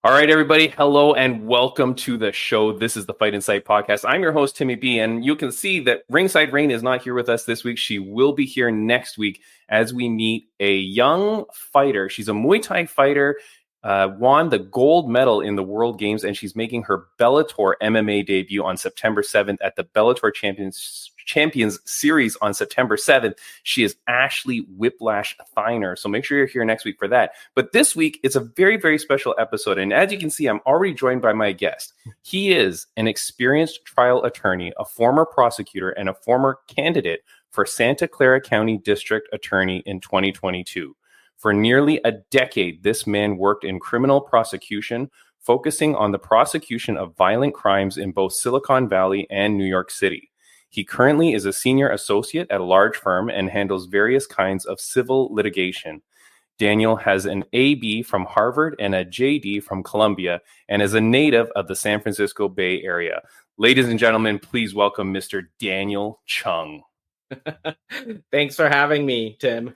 All right, everybody. Hello and welcome to the show. This is the Fight Insight podcast. I'm your host, Timmy B, and you can see that Ringside Rain is not here with us this week. She will be here next week as we meet a young fighter. She's a Muay Thai fighter, won the gold medal in the World Games, and she's making her Bellator MMA debut on September 7th at the Bellator Champions Series on September 7th. She is Ashley Whiplash Thiner. So make sure you're here next week for that. But this week, it's a very, very special episode. And as you can see, I'm already joined by my guest. He is an experienced trial attorney, a former prosecutor, and a former candidate for Santa Clara County District Attorney in 2022. For nearly a decade, this man worked in criminal prosecution, focusing on the prosecution of violent crimes in both Silicon Valley and New York City. He currently is a senior associate at a large firm and handles various kinds of civil litigation. Daniel has an AB from Harvard and a JD from Columbia and is a native of the San Francisco Bay Area. Ladies and gentlemen, please welcome Mr. Daniel Chung. Thanks for having me, Tim.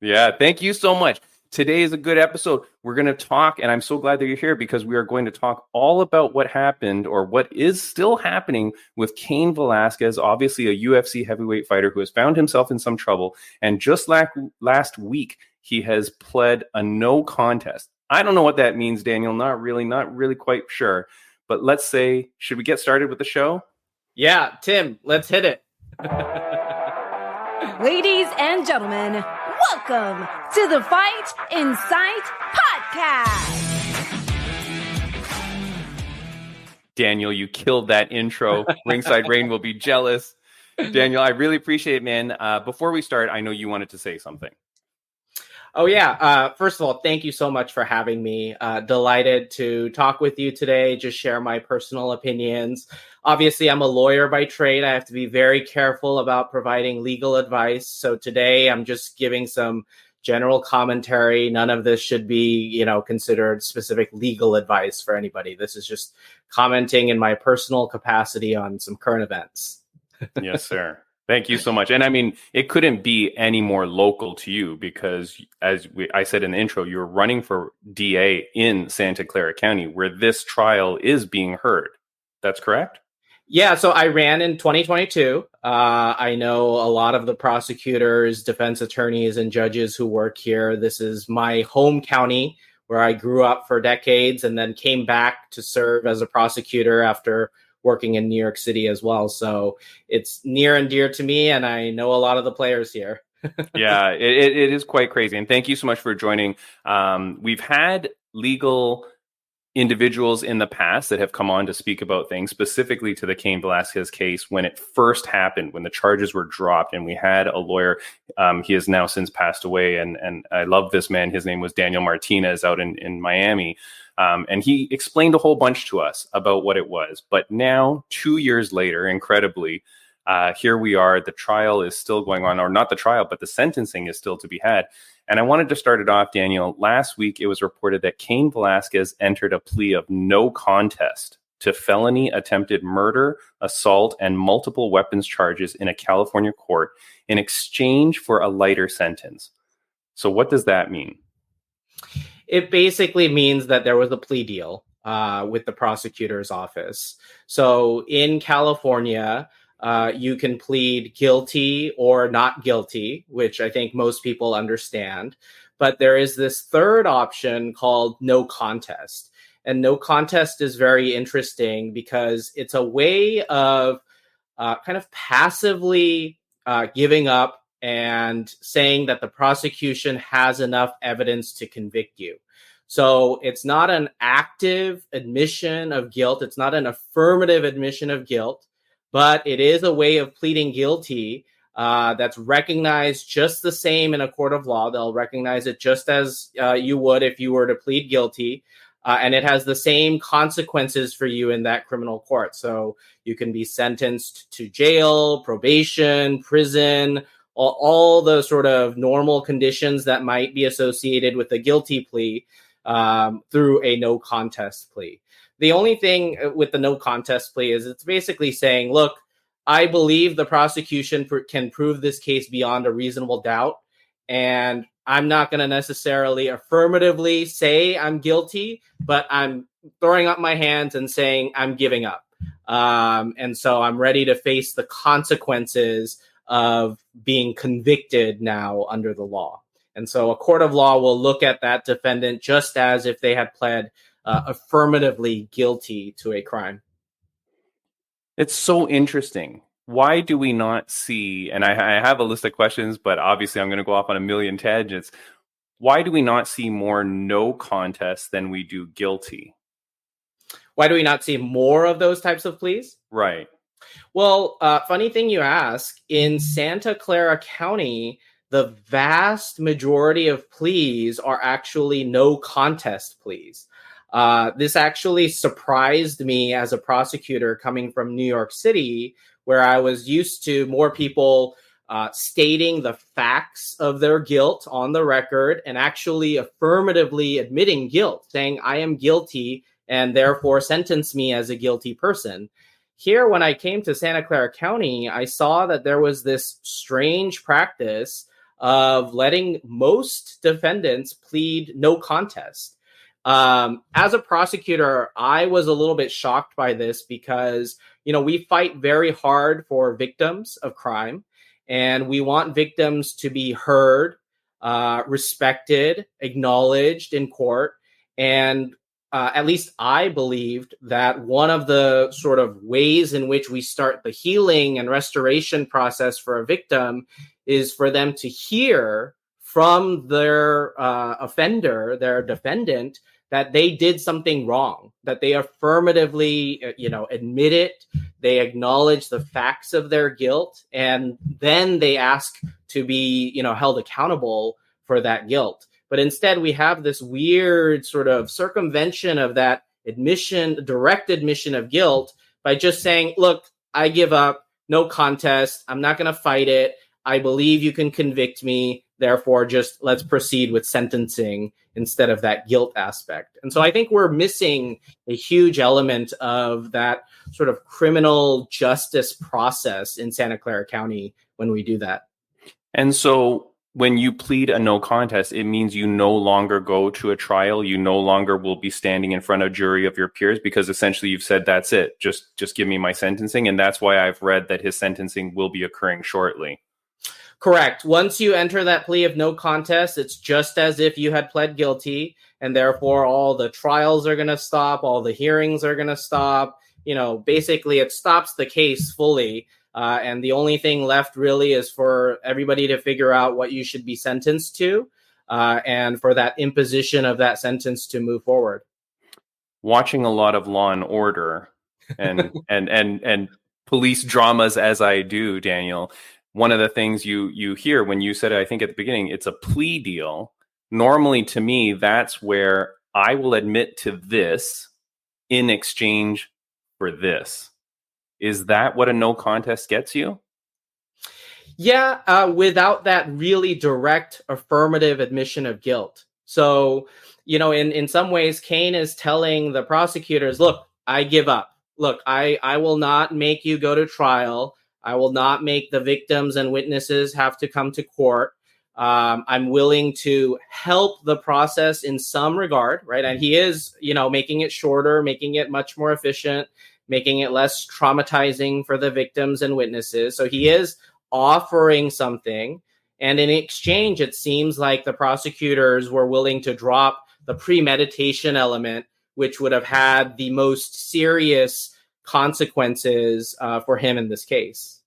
Yeah, thank you so much. Today is a good episode. We're going to talk, and I'm so glad that you're here because we are going to talk all about what happened or what is still happening with Cain Velasquez, obviously a UFC heavyweight fighter who has found himself in some trouble. And just last week, he has pled a no contest. I don't know what that means, Daniel. Not really quite sure. But let's say, should we get started with the show? Yeah, Tim, let's hit it. Ladies and gentlemen, welcome to the Fight Insight Podcast. Daniel, you killed that intro. Ringside Rain will be jealous. Daniel, I really appreciate it, man. Before we start, I know you wanted to say something. Oh, yeah. First of all, thank you so much for having me. Delighted to talk with you today, just share my personal opinions. Obviously, I'm a lawyer by trade. I have to be very careful about providing legal advice. So today I'm just giving some general commentary. None of this should be, considered specific legal advice for anybody. This is just commenting in my personal capacity on some current events. Yes, sir. Thank you so much. And I mean, it couldn't be any more local to you because, I said in the intro, you're running for DA in Santa Clara County, where this trial is being heard. That's correct? Yeah, so I ran in 2022. I know a lot of the prosecutors, defense attorneys, and judges who work here. This is my home county where I grew up for decades and then came back to serve as a prosecutor after working in New York City as well. So it's near and dear to me, and I know a lot of the players here. Yeah, it is quite crazy. And thank you so much for joining. We've had legal individuals in the past that have come on to speak about things, specifically to the Cain Velasquez case when it first happened, when the charges were dropped, and we had a lawyer. He has now since passed away, and I love this man. His name was Daniel Martinez out in Miami. And he explained a whole bunch to us about what it was. But now, 2 years later, incredibly, here we are. The trial is still going on, or not the trial, but the sentencing is still to be had. And I wanted to start it off, Daniel. Last week, it was reported that Cain Velasquez entered a plea of no contest to felony attempted murder, assault, and multiple weapons charges in a California court in exchange for a lighter sentence. So what does that mean? It basically means that there was a plea deal with the prosecutor's office. So in California, you can plead guilty or not guilty, which I think most people understand. But there is this third option called no contest. And no contest is very interesting because it's a way of kind of passively giving up and saying that the prosecution has enough evidence to convict you. So it's not an active admission of guilt. It's not an affirmative admission of guilt, but it is a way of pleading guilty that's recognized just the same in a court of law. They'll recognize it just as you would if you were to plead guilty. And it has the same consequences for you in that criminal court. So you can be sentenced to jail, probation, prison, all the sort of normal conditions that might be associated with a guilty plea through a no contest plea. The only thing with the no contest plea is it's basically saying, look, I believe the prosecution can prove this case beyond a reasonable doubt, and I'm not going to necessarily affirmatively say I'm guilty, but I'm throwing up my hands and saying I'm giving up. And so I'm ready to face the consequences of being convicted now under the law. And so a court of law will look at that defendant just as if they had pled affirmatively guilty to a crime. It's so interesting. Why do we not see, and I have a list of questions, but obviously I'm going to go off on a million tangents. Why do we not see more no contest than we do guilty? Why do we not see more of those types of pleas? Right. Well, funny thing you ask, in Santa Clara County, the vast majority of pleas are actually no contest pleas. This actually surprised me as a prosecutor coming from New York City, where I was used to more people stating the facts of their guilt on the record and actually affirmatively admitting guilt, saying, I am guilty and therefore sentence me as a guilty person. Here, when I came to Santa Clara County, I saw that there was this strange practice of letting most defendants plead no contest. As a prosecutor, I was a little bit shocked by this because, we fight very hard for victims of crime, and we want victims to be heard, respected, acknowledged in court. And at least I believed that one of the sort of ways in which we start the healing and restoration process for a victim is for them to hear from their offender, their defendant, that they did something wrong, that they affirmatively, admit it, they acknowledge the facts of their guilt, and then they ask to be, held accountable for that guilt. But instead, we have this weird sort of circumvention of that direct admission of guilt by just saying, look, I give up, no contest, I'm not going to fight it, I believe you can convict me, therefore just let's proceed with sentencing instead of that guilt aspect. And so I think we're missing a huge element of that sort of criminal justice process in Santa Clara County when we do that. And so when you plead a no contest, it means you no longer go to a trial. You no longer will be standing in front of a jury of your peers, because essentially you've said, that's it. Just give me my sentencing. And that's why I've read that his sentencing will be occurring shortly. Correct. Once you enter that plea of no contest, it's just as if you had pled guilty, and therefore all the trials are going to stop, all the hearings are going to stop. Basically it stops the case fully. And the only thing left really is for everybody to figure out what you should be sentenced to, and for that imposition of that sentence to move forward. Watching a lot of Law and Order and and police dramas as I do, Daniel, one of the things you hear when you said, I think at the beginning, it's a plea deal. Normally, to me, that's where I will admit to this in exchange for this. Is that what a no contest gets you? Yeah, without that really direct affirmative admission of guilt. So, in some ways, Cain is telling the prosecutors, look, I give up. Look, I will not make you go to trial. I will not make the victims and witnesses have to come to court. I'm willing to help the process in some regard, right? And he is, making it shorter, making it much more efficient, making it less traumatizing for the victims and witnesses. So he is offering something. And in exchange, it seems like the prosecutors were willing to drop the premeditation element, which would have had the most serious consequences for him in this case.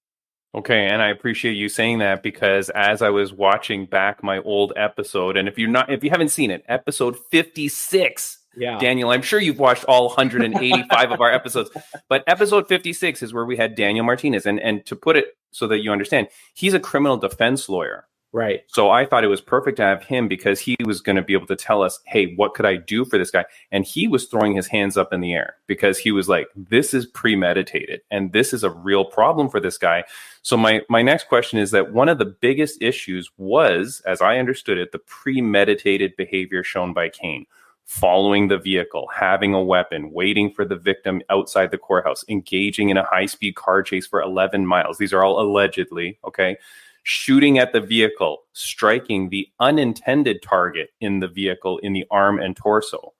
Okay, and I appreciate you saying that, because as I was watching back my old episode, and if you haven't seen it, episode 56, yeah, Daniel, I'm sure you've watched all 185 of our episodes, but episode 56 is where we had Daniel Martinez, and to put it so that you understand, he's a criminal defense lawyer. Right. So I thought it was perfect to have him, because he was going to be able to tell us, hey, what could I do for this guy? And he was throwing his hands up in the air, because he was like, this is premeditated and this is a real problem for this guy. So my next question is that one of the biggest issues was, as I understood it, the premeditated behavior shown by Cain. Following the vehicle, having a weapon, waiting for the victim outside the courthouse, engaging in a high-speed car chase for 11 miles. These are all allegedly, okay? Shooting at the vehicle, striking the unintended target in the vehicle in the arm and torso.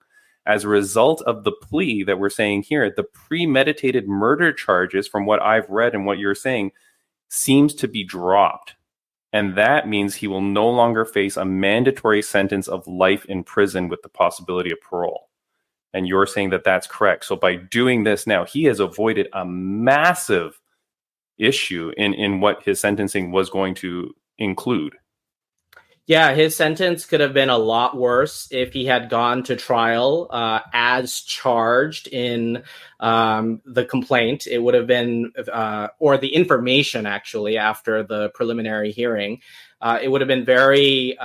as a result of the plea that we're saying here, the premeditated murder charges, from what I've read and what you're saying, seems to be dropped. And that means he will no longer face a mandatory sentence of life in prison with the possibility of parole. And you're saying that that's correct. So by doing this now, he has avoided a massive issue in what his sentencing was going to include. Yeah, his sentence could have been a lot worse if he had gone to trial as charged in the complaint. It would have been, or the information actually, after the preliminary hearing. It would have been very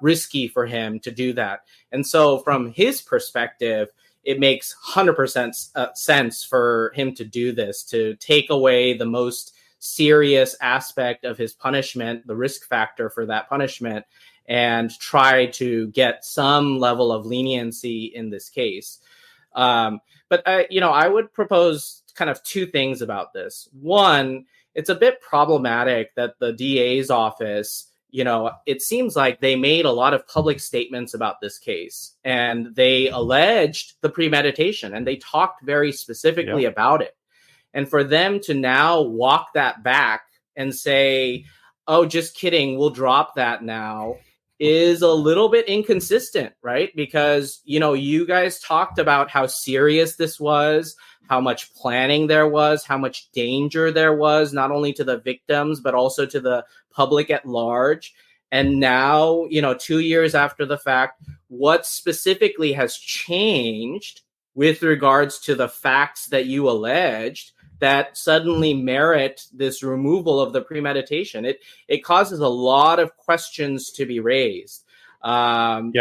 risky for him to do that. And so from his perspective, it makes 100% sense for him to do this, to take away the most serious aspect of his punishment, the risk factor for that punishment, and try to get some level of leniency in this case. But I would propose kind of two things about this. One, it's a bit problematic that the DA's office, it seems like they made a lot of public statements about this case, and they alleged the premeditation, and they talked very specifically about it. And for them to now walk that back and say, oh, just kidding, we'll drop that now, is a little bit inconsistent, right? Because, you guys talked about how serious this was, how much planning there was, how much danger there was, not only to the victims, but also to the public at large. And now, 2 years after the fact, what specifically has changed with regards to the facts that you alleged that suddenly merit this removal of the premeditation? It causes a lot of questions to be raised. Was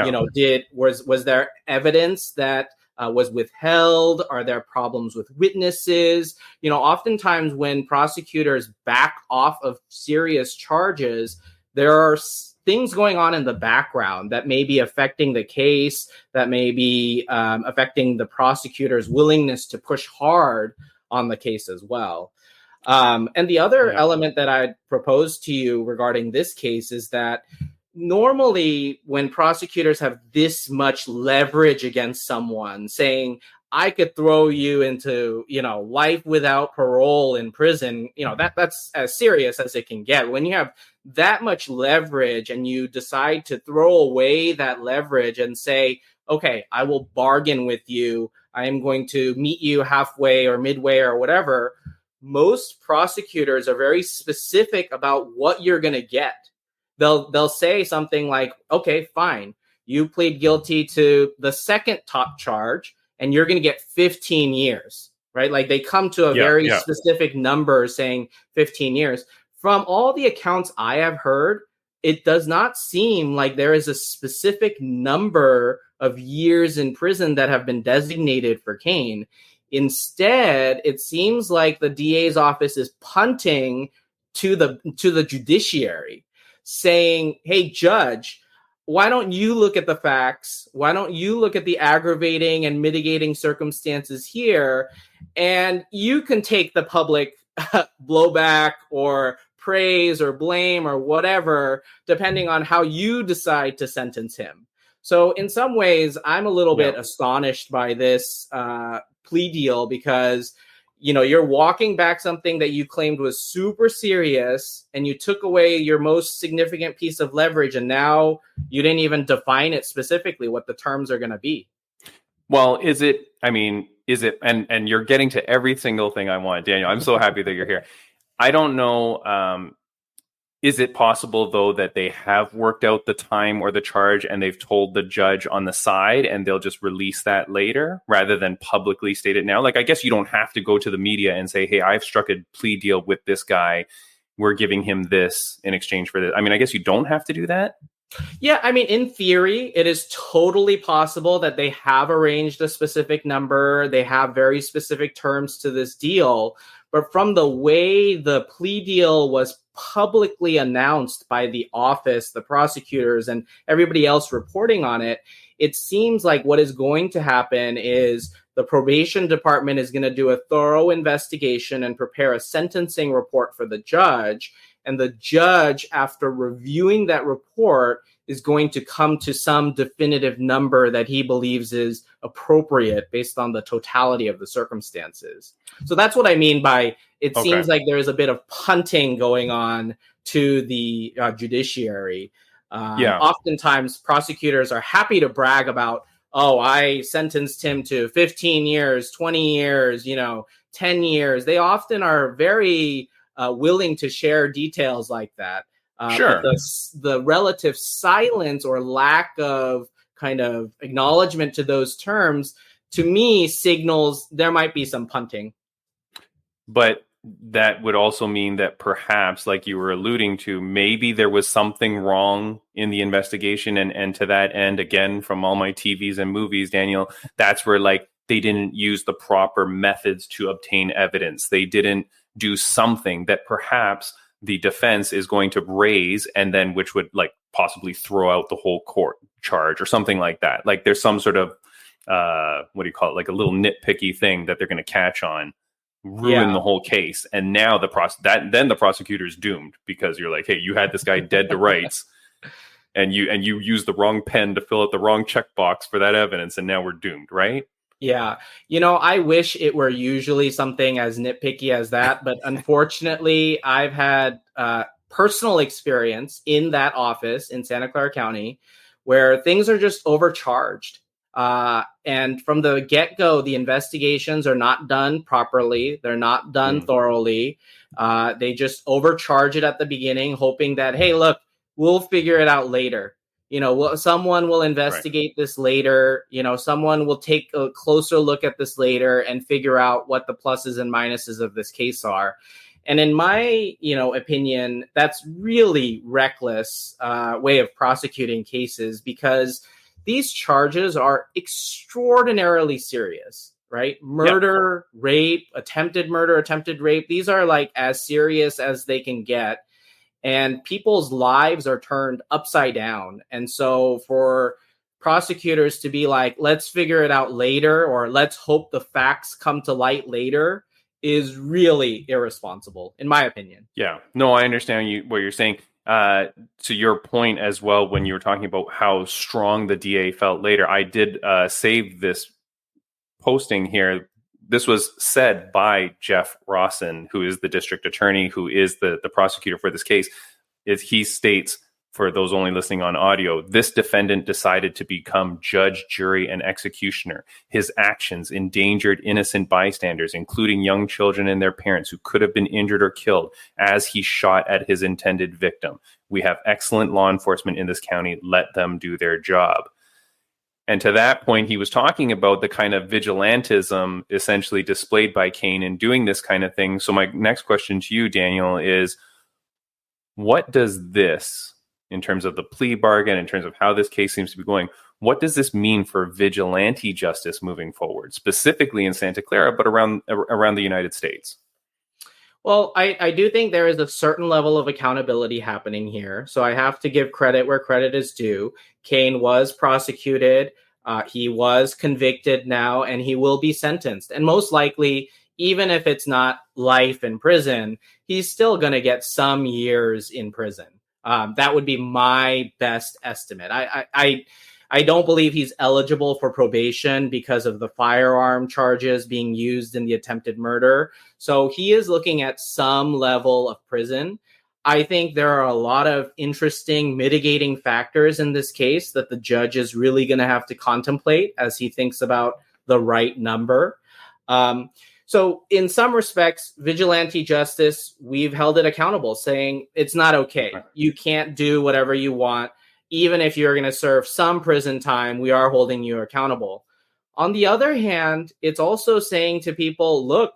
there evidence that was withheld? Are there problems with witnesses? Oftentimes when prosecutors back off of serious charges, there are things going on in the background that may be affecting the case, that may be affecting the prosecutor's willingness to push hard on the case as well. And the other element that I'd propose to you regarding this case is that normally when prosecutors have this much leverage against someone, saying, I could throw you into, life without parole in prison, that's as serious as it can get. When you have that much leverage and you decide to throw away that leverage and say, okay, I will bargain with you, I am going to meet you halfway or midway or whatever, most prosecutors are very specific about what you're going to get. They'll say something like, okay, fine, you plead guilty to the second top charge and you're going to get 15 years, right? Like they come to a very specific number saying 15 years. From all the accounts I have heard, it does not seem like there is a specific number of years in prison that have been designated for Cain. Instead, it seems like the DA's office is punting to the judiciary, saying, hey, judge, why don't you look at the facts? Why don't you look at the aggravating and mitigating circumstances here? And you can take the public blowback or praise or blame or whatever, depending on how you decide to sentence him. So in some ways, I'm a little bit astonished by this plea deal because, you're walking back something that you claimed was super serious and you took away your most significant piece of leverage. And now you didn't even define it specifically what the terms are going to be. Well, is it, and you're getting to every single thing I want, Daniel. I'm so happy that you're here. I don't know. Is it possible, though, that they have worked out the time or the charge and they've told the judge on the side and they'll just release that later rather than publicly state it now? Like, I guess you don't have to go to the media and say, hey, I've struck a plea deal with this guy. We're giving him this in exchange for this. I guess you don't have to do that. Yeah, in theory, it is totally possible that they have arranged a specific number. They have very specific terms to this deal. But from the way the plea deal was publicly announced by the office, the prosecutors, and everybody else reporting on it, it seems like what is going to happen is the probation department is going to do a thorough investigation and prepare a sentencing report for the judge. And the judge, after reviewing that report, is going to come to some definitive number that he believes is appropriate based on the totality of the circumstances. So that's what I mean by it seems like there is a bit of punting going on to the judiciary. Oftentimes, prosecutors are happy to brag about, oh, I sentenced him to 15 years, 20 years, 10 years. They often are very willing to share details like that. But the relative silence or lack of kind of acknowledgement to those terms, to me, signals there might be some punting. But that would also mean that perhaps, like you were alluding to, maybe there was something wrong in the investigation. And to that end, again, from all my TVs and movies, Daniel, that's where like they didn't use the proper methods to obtain evidence. They didn't do something that perhaps the defense is going to raise, and then which would like possibly throw out the whole court charge or something like that. Like there's some sort of, what do you call it? Like a little nitpicky thing that they're going to catch on, ruin the whole case. And now then the prosecutor's doomed, because you're like, hey, you had this guy dead to rights and you used the wrong pen to fill out the wrong checkbox for that evidence. And now we're doomed, right? Yeah. I wish it were usually something as nitpicky as that, but unfortunately I've had personal experience in that office in Santa Clara County where things are just overcharged. And from the get-go, the investigations are not done properly. They're not done thoroughly. They just overcharge it at the beginning, hoping that, hey, look, we'll figure it out later. Someone will investigate this later. Someone will take a closer look at this later and figure out what the pluses and minuses of this case are. And in my, opinion, that's really reckless way of prosecuting cases, because these charges are extraordinarily serious, right? Murder, rape, attempted murder, attempted rape. These are like as serious as they can get. And people's lives are turned upside down. And so for prosecutors to be like, let's figure it out later, or let's hope the facts come to light later, is really irresponsible, in my opinion. Yeah, no, I understand what you're saying. To your point as well, when you were talking about how strong the DA felt later, I did save this posting here. This was said by Jeff Rawson, who is the district attorney, who is the prosecutor for this case. He states, for those only listening on audio, this defendant decided to become judge, jury, and executioner. His actions endangered innocent bystanders, including young children and their parents who could have been injured or killed, as he shot at his intended victim. We have excellent law enforcement in this county. Let them do their job. And to that point, he was talking about the kind of vigilantism essentially displayed by Cain in doing this kind of thing. So my next question to you, Daniel, is what does this, in terms of the plea bargain, in terms of how this case seems to be going, what does this mean for vigilante justice moving forward, specifically in Santa Clara, but around the United States? Well, I do think there is a certain level of accountability happening here. So I have to give credit where credit is due. Cain was prosecuted. He was convicted now, and he will be sentenced. And most likely, even if it's not life in prison, he's still going to get some years in prison. That would be my best estimate. I don't believe he's eligible for probation because of the firearm charges being used in the attempted murder. So he is looking at some level of prison. I think there are a lot of interesting mitigating factors in this case that the judge is really going to have to contemplate as he thinks about the right number. So in some respects, vigilante justice, we've held it accountable, saying it's not okay. You can't do whatever you want. Even if you're going to serve some prison time, we are holding you accountable. On the other hand, it's also saying to people, look,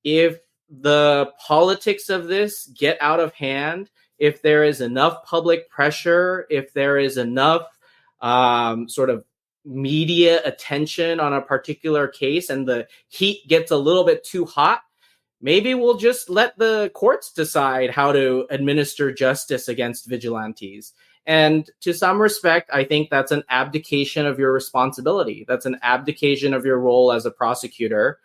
if the politics of this get out of hand, if there is enough public pressure, if there is enough sort of media attention on a particular case and the heat gets a little bit too hot, maybe we'll just let the courts decide how to administer justice against vigilantes. And to some respect, I think that's an abdication of your responsibility. That's an abdication of your role as a prosecutor.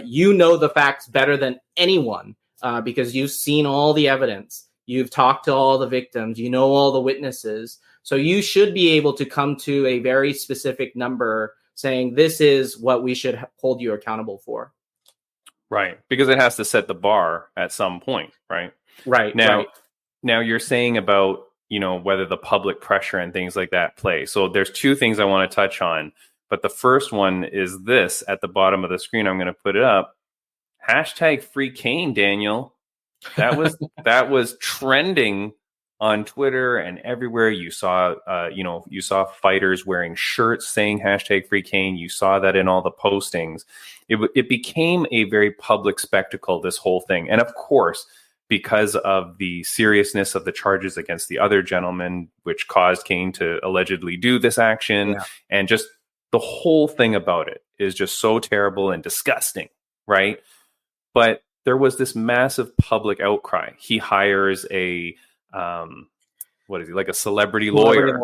You know the facts better than anyone because you've seen all the evidence. You've talked to all the victims. You know all the witnesses. So you should be able to come to a very specific number saying this is what we should hold you accountable for. Right. Because it has to set the bar at some point, right? Right. Now you're saying about, whether the public pressure and things like that play. So there's two things I want to touch on. But the first one is this at the bottom of the screen. I'm going to put it up. Hashtag free Cain, Daniel. That was trending on Twitter and everywhere. You saw fighters wearing shirts saying hashtag free Cain. You saw that in all the postings. It became a very public spectacle, this whole thing. And of course, because of the seriousness of the charges against the other gentleman, which caused Cain to allegedly do this action, and just the whole thing about it is just so terrible and disgusting, right? But there was this massive public outcry. He hires a like a celebrity lawyer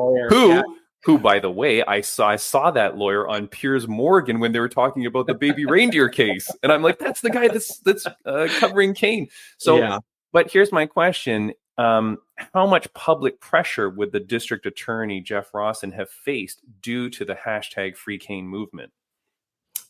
who, by the way, I saw that lawyer on Piers Morgan when they were talking about the baby reindeer case, and I'm like, that's the guy that's covering Cain. So, but here's my question: how much public pressure would the district attorney Jeff Rawson have faced due to the hashtag free Cain movement?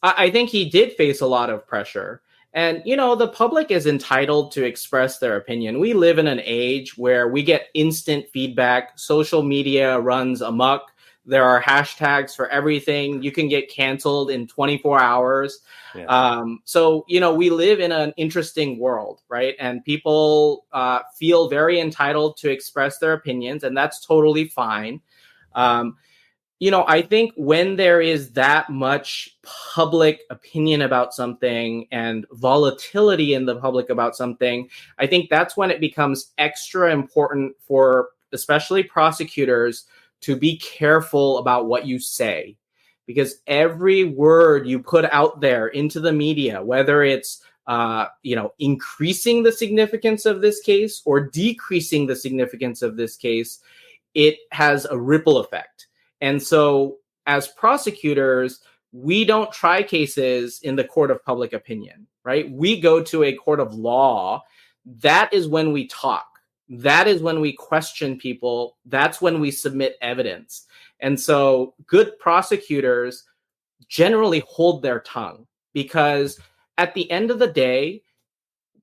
I think he did face a lot of pressure. And, the public is entitled to express their opinion. We live in an age where we get instant feedback. Social media runs amok. There are hashtags for everything. You can get canceled in 24 hours. Yeah. So, we live in an interesting world, right? And people feel very entitled to express their opinions, and that's totally fine. I think when there is that much public opinion about something and volatility in the public about something, I think that's when it becomes extra important for especially prosecutors to be careful about what you say. Because every word you put out there into the media, whether it's increasing the significance of this case or decreasing the significance of this case, it has a ripple effect. And so as prosecutors, we don't try cases in the court of public opinion, right? We go to a court of law. That is when we talk. That is when we question people. That's when we submit evidence. And so good prosecutors generally hold their tongue, because at the end of the day,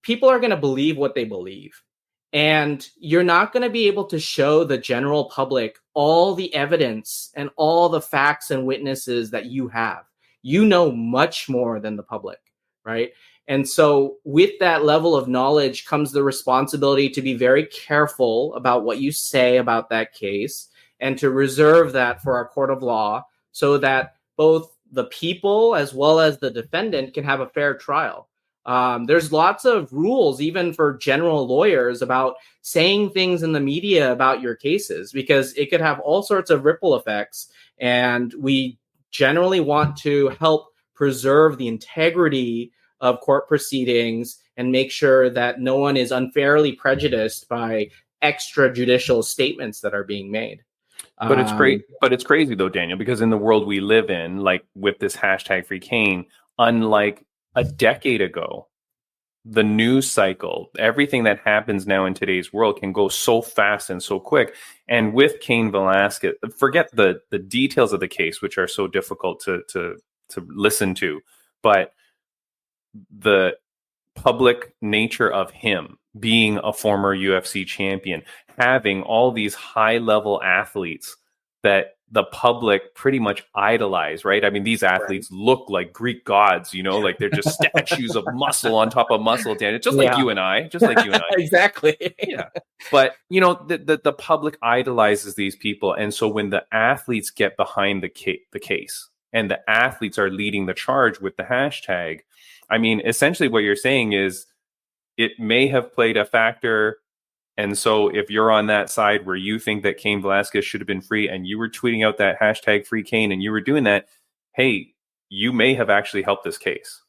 people are going to believe what they believe. And you're not going to be able to show the general public all the evidence and all the facts and witnesses that you have. You know much more than the public, right? And so with that level of knowledge comes the responsibility to be very careful about what you say about that case and to reserve that for our court of law so that both the people as well as the defendant can have a fair trial. There's lots of rules, even for general lawyers, about saying things in the media about your cases, because it could have all sorts of ripple effects. And we generally want to help preserve the integrity of court proceedings and make sure that no one is unfairly prejudiced by extrajudicial statements that are being made. But it's great. But it's crazy, though, Daniel, because in the world we live in, like with this hashtag free Cain, unlike a decade ago, the news cycle, everything that happens now in today's world can go so fast and so quick. And with Cain Velasquez, forget the details of the case, which are so difficult to listen to, but the public nature of him being a former UFC champion, having all these high-level athletes that the public pretty much idolize, right? I mean, these athletes look like Greek gods, like they're just statues of muscle on top of muscle, Dan. It's just like you and I, Exactly. Yeah. But, the public idolizes these people. And so when the athletes get behind the case and the athletes are leading the charge with the hashtag, I mean, essentially what you're saying is it may have played a factor. And so if you're on that side where you think that Cain Velasquez should have been free and you were tweeting out that hashtag free Cain and you were doing that, hey, you may have actually helped this case.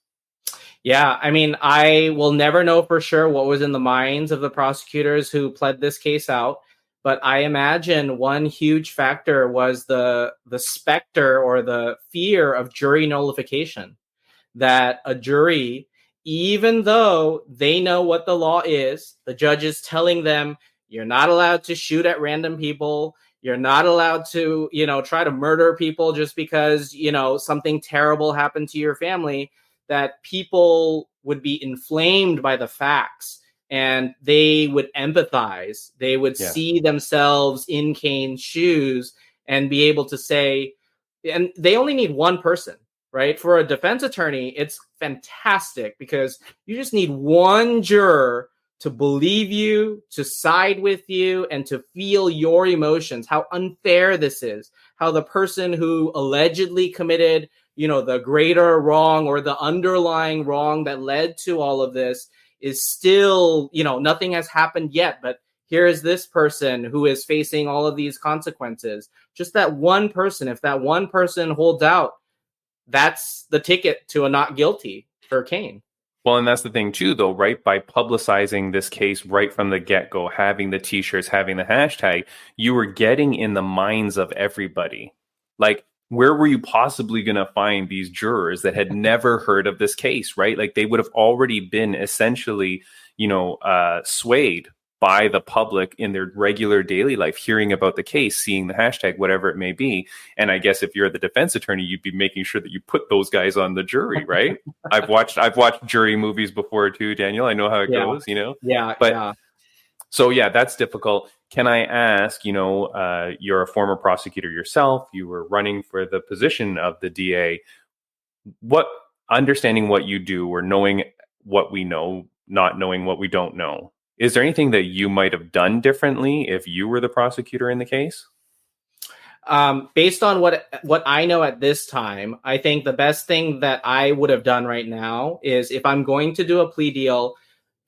Yeah, I mean, I will never know for sure what was in the minds of the prosecutors who pled this case out. But I imagine one huge factor was the specter or the fear of jury nullification, that a jury, even though they know what the law is, the judge is telling them, You're not allowed to shoot at random people. You're not allowed to, try to murder people just because, something terrible happened to your family, that people would be inflamed by the facts and they would empathize. They would see themselves in Cain's shoes and be able to say, and they only need one person, right? For a defense attorney, it's fantastic because you just need one juror to believe you, to side with you, and to feel your emotions, how unfair this is, how the person who allegedly committed, the greater wrong or the underlying wrong that led to all of this is still, nothing has happened yet, but here is this person who is facing all of these consequences. Just that one person, if that one person holds out, that's the ticket to a not guilty for Cain. Well, and that's the thing too, though, right? By publicizing this case right from the get-go, having the t-shirts, having the hashtag, you were getting in the minds of everybody. Like, where were you possibly going to find these jurors that had never heard of this case, right? Like, they would have already been essentially, swayed by the public in their regular daily life, hearing about the case, seeing the hashtag, whatever it may be. And I guess if you're the defense attorney, you'd be making sure that you put those guys on the jury, right? I've watched jury movies before too, Daniel. I know how it goes, So that's difficult. Can I ask, you're a former prosecutor yourself, you were running for the position of the DA. Understanding what you do or knowing what we know, not knowing what we don't know, is there anything that you might have done differently if you were the prosecutor in the case? Based on what I know at this time, I think the best thing that I would have done right now is, if I'm going to do a plea deal,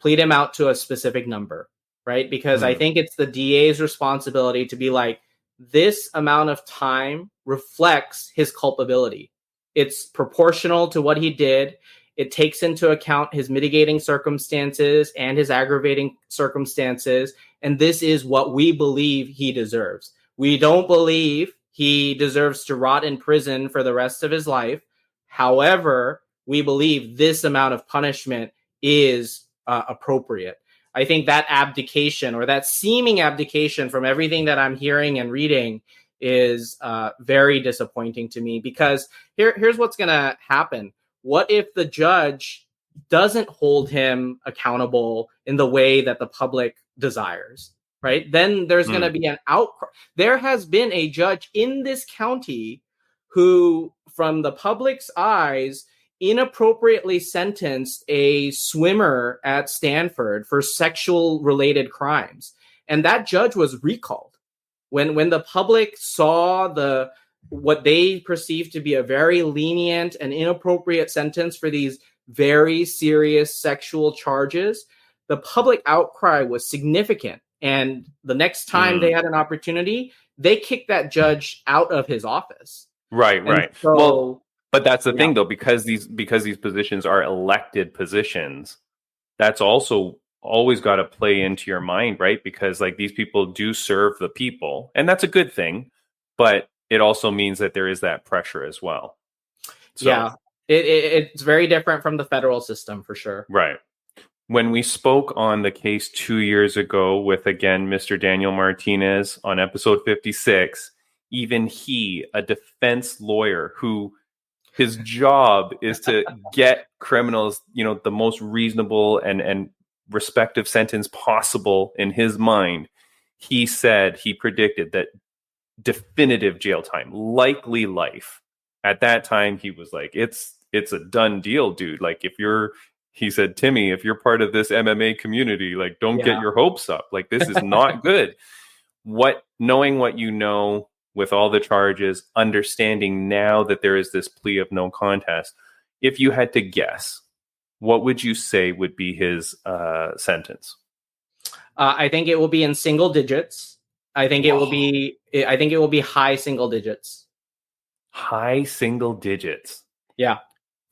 plead him out to a specific number, right? Because I think it's the DA's responsibility to be like, this amount of time reflects his culpability. It's proportional to what he did. It takes into account his mitigating circumstances and his aggravating circumstances. And this is what we believe he deserves. We don't believe he deserves to rot in prison for the rest of his life. However, we believe this amount of punishment is appropriate. I think that abdication, or that seeming abdication from everything that I'm hearing and reading, is very disappointing to me, because here's what's going to happen. What if the judge doesn't hold him accountable in the way that the public desires, right? Then there's going to be an outcry. There has been a judge in this county who, from the public's eyes, inappropriately sentenced a swimmer at Stanford for sexual related crimes. And that judge was recalled. When the public saw what they perceived to be a very lenient and inappropriate sentence for these very serious sexual charges, the public outcry was significant. And the next time they had an opportunity, they kicked that judge out of his office. Right. So, but that's the thing, though, because these positions are elected positions, that's also always got to play into your mind, right? Because these people do serve the people, and that's a good thing, but it also means that there is that pressure as well. So, it's very different from the federal system, for sure. Right. When we spoke on the case 2 years ago with, again, Mr. Daniel Martinez on episode 56, even he, a defense lawyer who his job is to get criminals, the most reasonable and respective sentence possible in his mind, he predicted that definitive jail time, likely life. At that time, he was like, it's a done deal, dude. He said, Timmy, if you're part of this MMA community, don't get your hopes up. This is not good. Knowing what you know with all the charges, understanding now that there is this plea of no contest, if you had to guess, what would you say would be his sentence? I think it will be in single digits. I think it will be high single digits. High single digits. Yeah.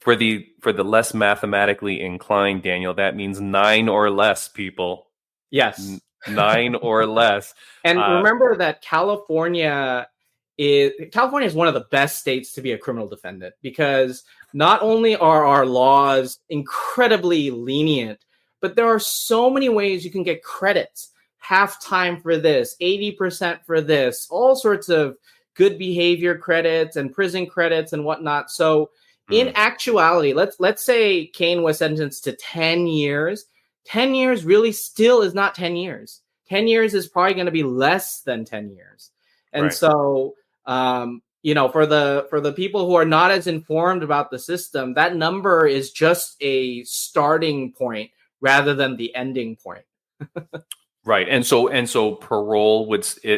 For the less mathematically inclined, Daniel, that means 9 or less, people. Yes. 9 or less. And remember that California is one of the best states to be a criminal defendant, because not only are our laws incredibly lenient, but there are so many ways you can get credits. half time for this, 80% for this, all sorts of good behavior credits and prison credits and whatnot. So in actuality, let's say Cain was sentenced to 10 years. 10 years really still is not 10 years. 10 years is probably going to be less than 10 years. And so, for the people who are not as informed about the system, that number is just a starting point rather than the ending point. Right. And so parole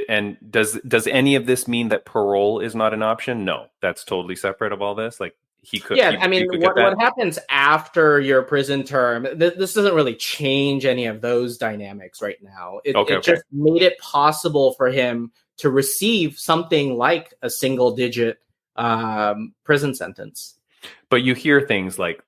and does any of this mean that parole is not an option? No, that's totally separate of all this. Like he could. Yeah. What happens after your prison term, this doesn't really change any of those dynamics right now. It just made it possible for him to receive something like a single digit prison sentence. But you hear things like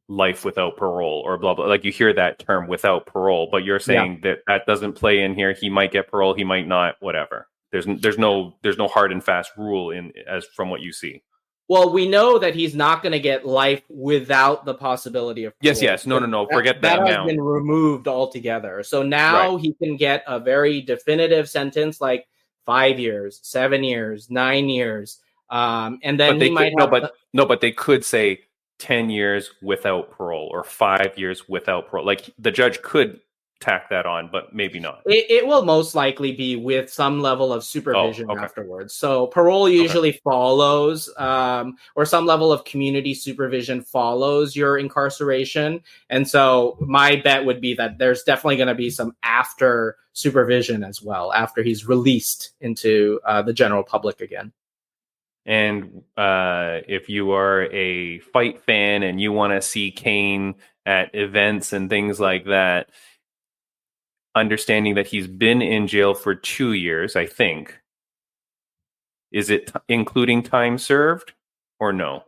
life without parole or blah, blah, like you hear that term without parole, but you're saying that doesn't play in here. He might get parole. He might not, whatever. There's no hard and fast rule as from what you see. Well, we know that he's not going to get life without the possibility of parole. Yes. No. Forget that. That has been removed altogether. So now he can get a very definitive sentence like 5 years, 7 years, 9 years. And then but they could say 10 years without parole or 5 years without parole. Like the judge could tack that on, but maybe not. It will most likely be with some level of supervision afterwards. So parole usually follows, or some level of community supervision follows your incarceration. And so my bet would be that there's definitely going to be some after supervision as well, after he's released into the general public again. And if you are a fight fan and you want to see Cain at events and things like that, understanding that he's been in jail for 2 years, I think. Is it including time served or no?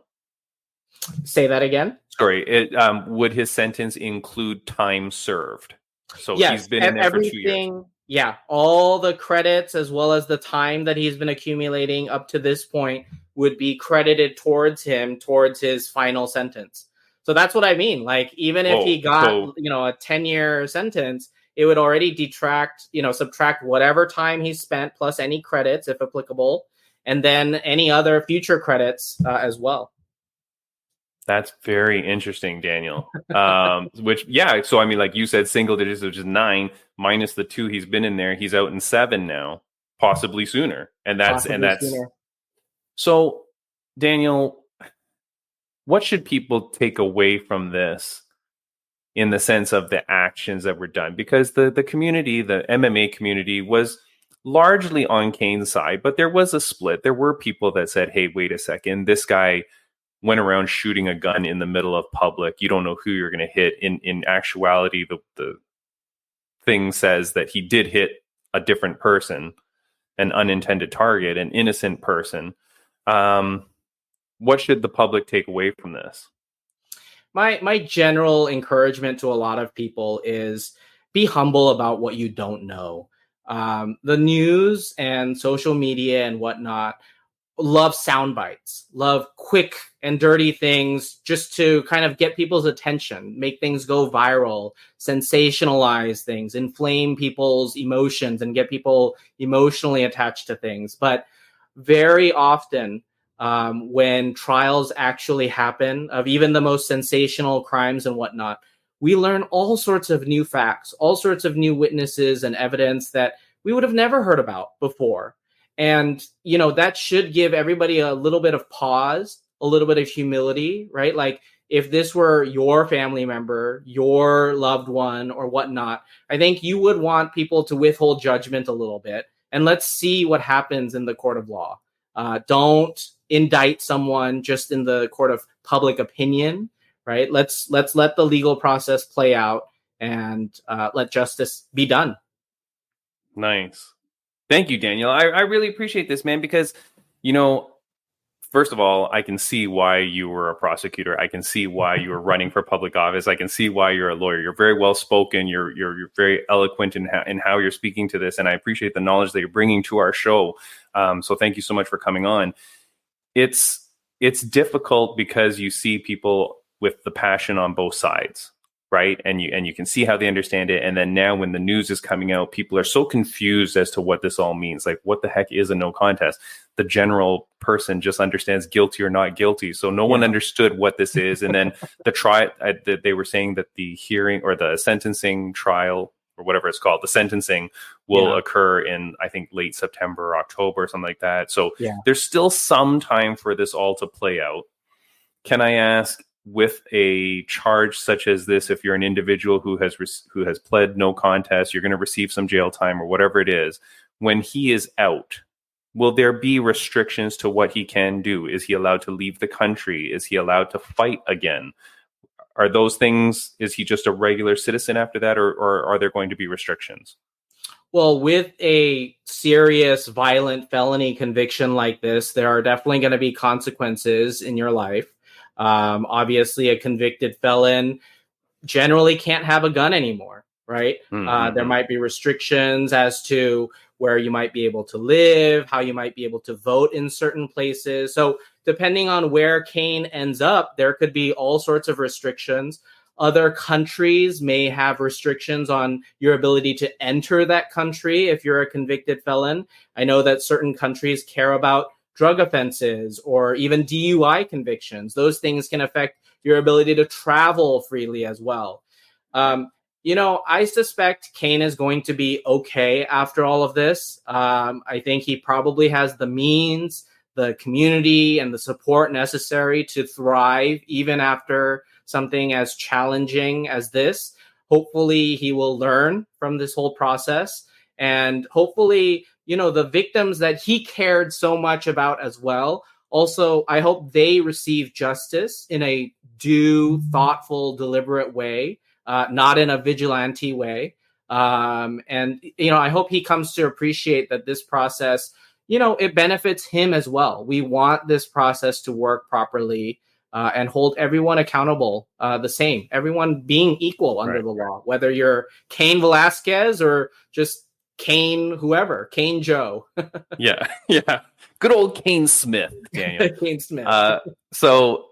Say that again? Sorry. Would his sentence include time served? So yes, he's been in there for 2 years. Yeah, all the credits as well as the time that he's been accumulating up to this point would be credited towards his final sentence. So that's what I mean. Like, even if he got, a 10-year sentence, it would already subtract whatever time he spent plus any credits, if applicable, and then any other future credits as well. That's very interesting, Daniel. So I mean, like you said, single digits, which is 9 minus the 2 he's been in there. He's out in 7 now, possibly sooner. And that's sooner. So, Daniel, what should people take away from this in the sense of the actions that were done? Because the community, the MMA community, was largely on Cain's side, but there was a split. There were people that said, hey, wait a second, this guy went around shooting a gun in the middle of public. You don't know who you're going to hit. In actuality, the thing says that he did hit a different person, an unintended target, an innocent person. What should the public take away from this? My general encouragement to a lot of people is be humble about what you don't know. The news and social media and whatnot love sound bites, love quick and dirty things just to kind of get people's attention, make things go viral, sensationalize things, inflame people's emotions, and get people emotionally attached to things. But very often, when trials actually happen of even the most sensational crimes and whatnot, we learn all sorts of new facts, all sorts of new witnesses and evidence that we would have never heard about before. And, that should give everybody a little bit of pause, a little bit of humility, right? Like, if this were your family member, your loved one or whatnot, I think you would want people to withhold judgment a little bit. And let's see what happens in the court of law. Don't indict someone just in the court of public opinion, right? Let's let the legal process play out and let justice be done. Nice. Thank you, Daniel. I really appreciate this, man, because, first of all, I can see why you were a prosecutor. I can see why you were running for public office. I can see why you're a lawyer. You're very well spoken. You're very eloquent in how you're speaking to this. And I appreciate the knowledge that you're bringing to our show. So thank you so much for coming on. It's difficult because you see people with the passion on both sides. right? And you can see how they understand it. And then now when the news is coming out, people are so confused as to what this all means. Like, what the heck is a no contest? The general person just understands guilty or not guilty. So no one understood what this is. And then they were saying that the hearing or the sentencing trial or whatever it's called, the sentencing will occur in, I think, late September or October or something like that. So there's still some time for this all to play out. Can I ask, with a charge such as this, if you're an individual who has pled no contest, you're going to receive some jail time or whatever it is, when he is out, will there be restrictions to what he can do? Is he allowed to leave the country? Is he allowed to fight again? Are those things, is he just a regular citizen after that, or are there going to be restrictions? Well, with a serious violent felony conviction like this, there are definitely going to be consequences in your life. Obviously, a convicted felon generally can't have a gun anymore, right? There might be restrictions as to where you might be able to live, how you might be able to vote in certain places. So depending on where Cain ends up, there could be all sorts of restrictions. Other countries may have restrictions on your ability to enter that country if you're a convicted felon. I know that certain countries care about drug offenses or even DUI convictions. Those things can affect your ability to travel freely as well. I suspect Cain is going to be okay after all of this. I think he probably has the means, the community, and the support necessary to thrive even after something as challenging as this. Hopefully he will learn from this whole process, and hopefully, the victims that he cared so much about as well. Also, I hope they receive justice in a due, thoughtful, deliberate way, not in a vigilante way. I hope he comes to appreciate that this process, it benefits him as well. We want this process to work properly and hold everyone accountable the same, everyone being equal under the law, whether you're Cain Velasquez or just Cain Joe. Yeah. Good old Cain Smith, Daniel. Cain Smith. So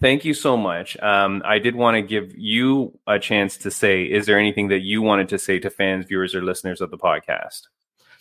thank you so much. I did want to give you a chance to say, is there anything that you wanted to say to fans, viewers, or listeners of the podcast?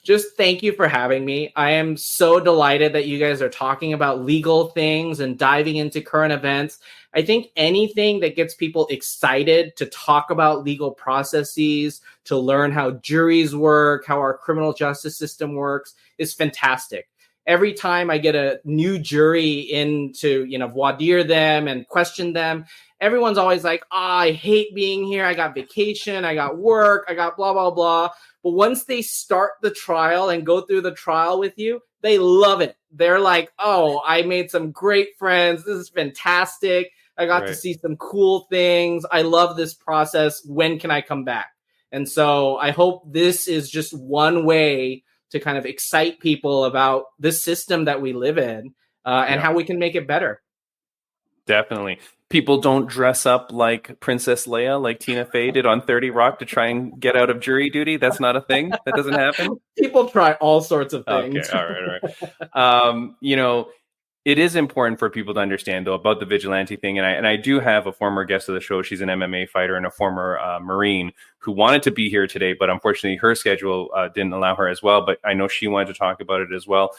Just thank you for having me. I am so delighted that you guys are talking about legal things and diving into current events. I think anything that gets people excited to talk about legal processes, to learn how juries work, how our criminal justice system works, is fantastic. Every time I get a new jury in to, voir dire them and question them, everyone's always like, I hate being here. I got vacation, I got work, I got blah, blah, blah. But once they start the trial and go through the trial with you, they love it. They're like, oh, I made some great friends. This is fantastic. I got to see some cool things. I love this process. When can I come back? And so I hope this is just one way to kind of excite people about this system that we live in and how we can make it better. Definitely. People don't dress up like Princess Leia, like Tina Fey did on 30 Rock to try and get out of jury duty. That's not a thing. That doesn't happen. People try all sorts of things. Okay. All right. It is important for people to understand, though, about the vigilante thing. And I do have a former guest of the show. She's an MMA fighter and a former Marine who wanted to be here today, but unfortunately her schedule didn't allow her as well. But I know she wanted to talk about it as well.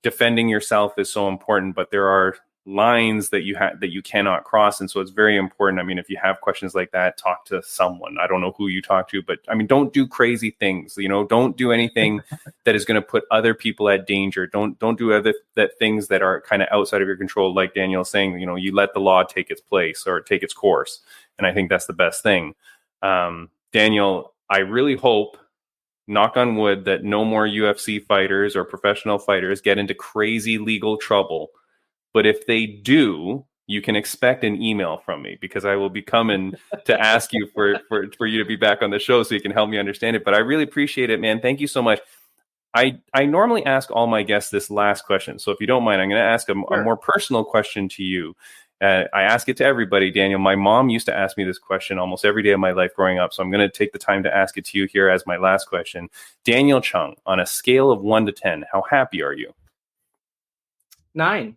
Defending yourself is so important, but there are lines that you cannot cross, and so it's very important. I mean, if you have questions like that, talk to someone. I don't know who you talk to, but I mean, don't do crazy things. Don't do anything that is going to put other people at danger. Don't do things that are kind of outside of your control. Like Daniel's saying, you let the law take its place or take its course, and I think that's the best thing. Daniel, I really hope, knock on wood, that no more UFC fighters or professional fighters get into crazy legal trouble. But if they do, you can expect an email from me, because I will be coming to ask you for you to be back on the show so you can help me understand it. But I really appreciate it, man. Thank you so much. I normally ask all my guests this last question. So if you don't mind, I'm going to ask a more personal question to you. I ask it to everybody, Daniel. My mom used to ask me this question almost every day of my life growing up. So I'm going to take the time to ask it to you here as my last question. Daniel Chung, on a scale of 1 to 10, how happy are you? 9.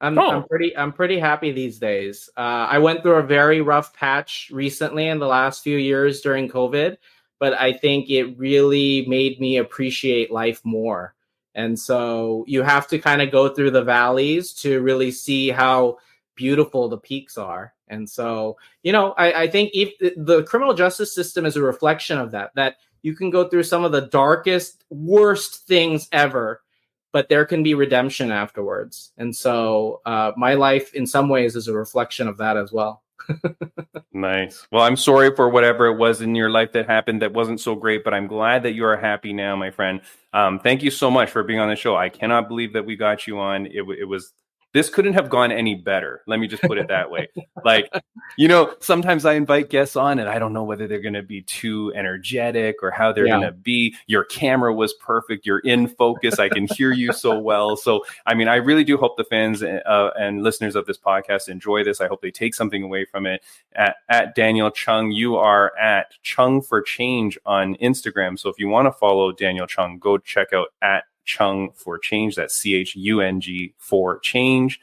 I'm pretty happy these days. I went through a very rough patch recently in the last few years during COVID, but I think it really made me appreciate life more. And so you have to kind of go through the valleys to really see how beautiful the peaks are. And so, I think if the criminal justice system is a reflection of that you can go through some of the darkest, worst things ever, but there can be redemption afterwards. And so my life in some ways is a reflection of that as well. Nice. Well, I'm sorry for whatever it was in your life that happened that wasn't so great, but I'm glad that you are happy now, my friend. Thank you so much for being on the show. I cannot believe that we got you on. It was this couldn't have gone any better. Let me just put it that way. Like, sometimes I invite guests on and I don't know whether they're going to be too energetic or how they're going to be. Your camera was perfect. You're in focus. I can hear you so well. So, I mean, I really do hope the fans and listeners of this podcast enjoy this. I hope they take something away from it. At Daniel Chung, you are at Chung for Change on Instagram. So if you want to follow Daniel Chung, go check out at Chung for Change. That's CHUNG for Change.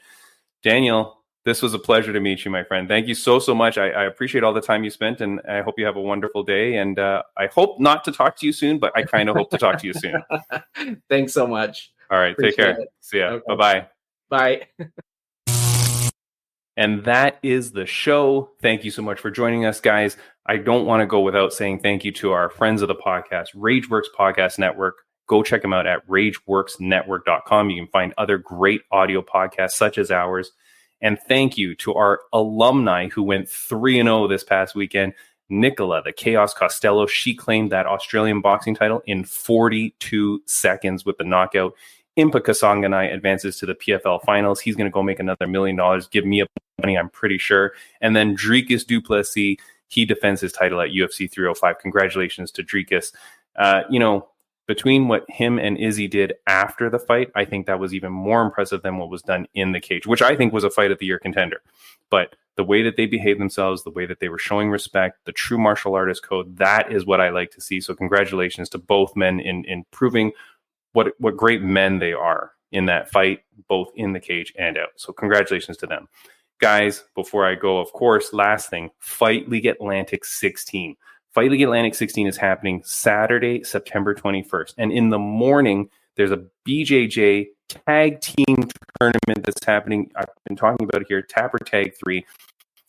Daniel, this was a pleasure to meet you, my friend. Thank you so much. I appreciate all the time you spent, and I hope you have a wonderful day. And I hope not to talk to you soon, but I kind of hope to talk to you soon. Thanks so much. All right. Appreciate take care. See ya. Okay. Bye-bye. Bye. And that is the show. Thank you so much for joining us, guys. I don't want to go without saying thank you to our friends of the podcast, Rageworks Podcast Network. Go check them out at rageworksnetwork.com. You can find other great audio podcasts such as ours. And thank you to our alumni who went 3-0 this past weekend. Nicola, the Chaos Costello, she claimed that Australian boxing title in 42 seconds with the knockout. Impa Kasanganai advances to the PFL finals. He's going to go make another $1 million. Give me a money, I'm pretty sure. And then Dricus du Plessis, he defends his title at UFC 305. Congratulations to Dricus. Between what him and Izzy did after the fight, I think that was even more impressive than what was done in the cage, which I think was a fight of the year contender. But the way that they behaved themselves, the way that they were showing respect, the true martial artist code, that is what I like to see. So congratulations to both men in proving what great men they are in that fight, both in the cage and out. So congratulations to them. Guys, before I go, of course, last thing, Fight League Atlantic 16. Fight League Atlantic 16 is happening Saturday, September 21st. And in the morning, there's a BJJ tag team tournament that's happening. I've been talking about it here, Tapper Tag 3.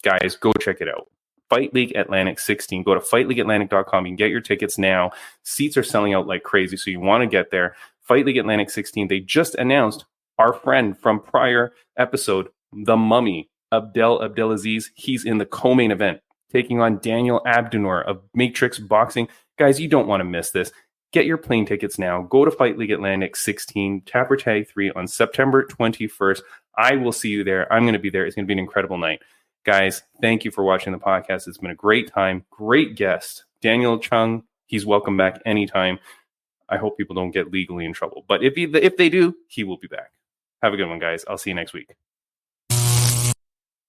Guys, go check it out. Fight League Atlantic 16. Go to fightleagueatlantic.com. You can get your tickets now. Seats are selling out like crazy, so you want to get there. Fight League Atlantic 16. They just announced our friend from prior episode, The Mummy, Abdelaziz. He's in the co-main event, taking on Daniel Abdunor of Matrix Boxing. Guys, you don't want to miss this. Get your plane tickets now. Go to Fight League Atlantic 16, Tapper Tag 3 on September 21st. I will see you there. I'm going to be there. It's going to be an incredible night. Guys, thank you for watching the podcast. It's been a great time. Great guest. Daniel Chung, he's welcome back anytime. I hope people don't get legally in trouble. But if they do, he will be back. Have a good one, guys. I'll see you next week.